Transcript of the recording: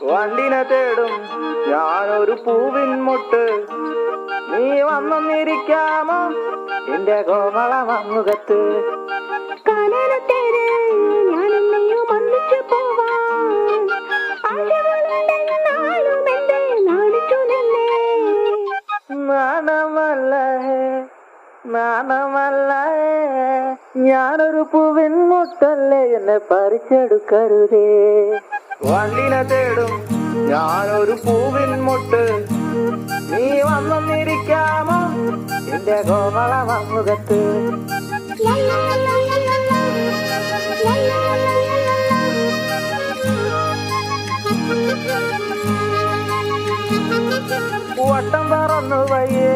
വണ്ടിനെ തേടും ഞാനൊരു പൂവിൻ മുട്ട്, നീ വന്നൊന്നിരിക്കാമോ എന്റെ കോമള മുഖത്ത്. നാണമല്ല ഞാനൊരു പൂവിൻ മുട്ടല്ലേ, എന്നെ പറിച്ചെടുക്കരുതേ. വണ്ടിനെ തേടും ഞാനൊരു പൂവിൻ മുട്ട്, നീ വന്നൊന്നിരിക്കാമോ എന്റെ കോമള മുഖത്ത്. വട്ടം പറന്നു വയ്യേ